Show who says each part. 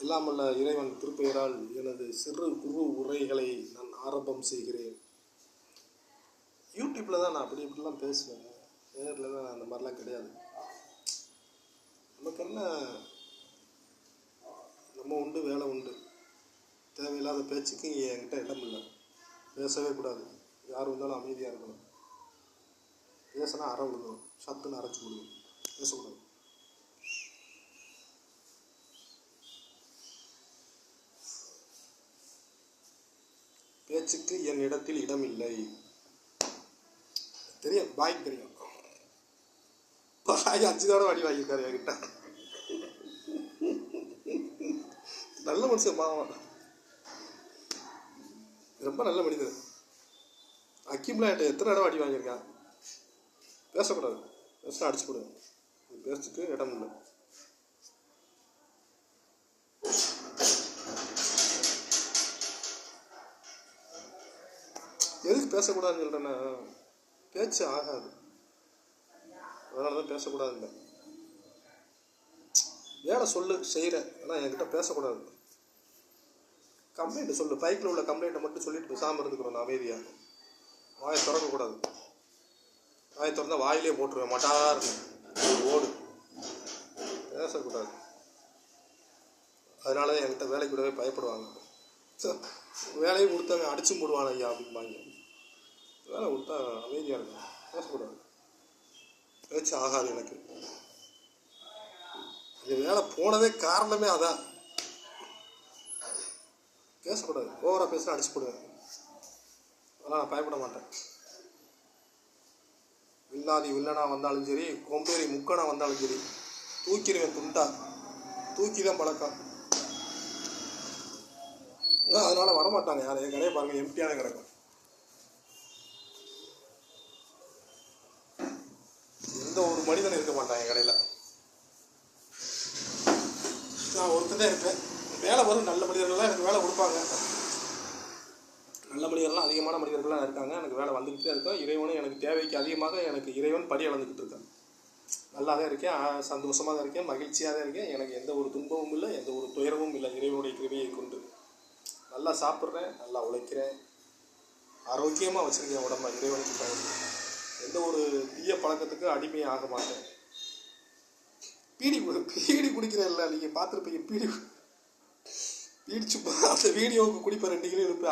Speaker 1: எல்லாம் வல்ல இறைவன் திருப்பெயரால் எனது சிறு குறு உரைகளை நான் ஆரம்பம் செய்கிறேன். யூடியூப்பில் தான் நான் அப்படி இப்படிலாம் பேசுவேன், நேரில் தான் அந்த மாதிரிலாம் கிடையாது. நமக்கு என்ன, நம்ம உண்டு வேலை உண்டு. தேவையில்லாத பேச்சுக்கு என்கிட்ட இடம் இல்லை. பேசவே கூடாது. யார் வந்தாலும் அமைதியாக இருக்கணும். பேசினா அரை விடணும், சத்துன்னு அரைச்சி விடணும். பேசக்கூடாது. பேச்சுக்கு என் இடத்தில் இடம் இல்லை. தெரியும், பாய்க்கு தெரியும். பாய் 5 தடவை அடி வாங்கியிருக்காரு என்கிட்ட. நல்ல மனுஷன், பாவம், ரொம்ப நல்ல மனிதர். அக்கிம்லாம் என்கிட்ட எத்தனை தடவை அடி வாங்கியிருக்கான். பேசக்கூடாது, பேசினா அடிச்சு போடுவேன். பேசுறதுக்கு இடம் இல்லை. எதுக்கு பேசக்கூடாதுன்னு சொல்கிறேன்னா, பேச்சு ஆகாது, அதனால தான் பேசக்கூடாதுங்க. வேலை சொல்லு, செய்கிறேன், ஆனால் என்கிட்ட பேசக்கூடாது. கம்ப்ளைண்ட்டு சொல்லு, பைக்கில் உள்ள கம்ப்ளைண்ட்டை மட்டும் சொல்லிட்டு பேசாமல் இருந்துக்கணும். அமைதியாக வாயை திறக்கக்கூடாது. வாயை திறந்தால் வாயிலே போட்டுருவேன், மட்டார்னு ஓடு. பேசக்கூடாது. அதனால தான் என்கிட்ட வேலைக்கு விடவே பயப்படுவாங்க. வேலையும் கொடுத்தவங்க அடிச்சும் போடுவாங்க ஐயா அப்படிம்பாங்க. வேலை கொடுத்தா அமைதியாக இருக்கும், பேசக்கூடாது. பேச்சு ஆகாது எனக்கு. இந்த வேலை போனதே காரணமே அதான். பேசக்கூடாது. ஓவராக பேசினா அடிச்சு போடுவேன். அதெல்லாம் நான் பயப்பட மாட்டேன். வில்லாதி வில்லனா வந்தாலும் சரி, கொம்பேறி முக்கனா வந்தாலும் சரி, தூக்கிடுவேன் துண்டா. தூக்கி தான் பழக்கம். அதனால வரமாட்டாங்க யாரும். என் கடையை பாருங்க, எம்டியான கிடக்கும். எந்த ஒரு மனிதனும் இருக்க மாட்டாங்க என் கடையில். நான் ஒருத்தர் தான் இருப்பேன். வேலை வரும். நல்ல மனிதர்கள்லாம் எனக்கு வேலை கொடுப்பாங்க. நல்ல மனிதர்கள்லாம் அதிகமான மனிதர்கள்லாம் இருக்காங்க. எனக்கு வேலை வந்துக்கிட்டு தான் இருக்கும். இறைவனும் எனக்கு தேவைக்கு அதிகமாக எனக்கு இறைவன் படி அளந்துக்கிட்டு இருக்கேன். நல்லா தான் இருக்கேன், சந்தோஷமாக தான் இருக்கேன், மகிழ்ச்சியாக தான் இருக்கேன். எனக்கு எந்த ஒரு துன்பமும் இல்லை, எந்த ஒரு துயரமும் இல்லை. இறைவனுடைய கிருபையை கொண்டு நல்லா சாப்பிட்றேன், நல்லா உழைக்கிறேன், ஆரோக்கியமாக வச்சுருக்கேன் உடம்பை. இறைவனுக்கு பயன்படுது. எந்த ஒரு தீய பழக்கத்துக்கு அடிமையை ஆக மாட்டேன். பீடி குடிக்கிறேன் இல்லை, நீங்கள் பார்த்துருப்பீங்க. பீடி சும்மா அந்த வீடியோவுக்கு குடிப்பேன் 2 கிலோ இருப்பேன்.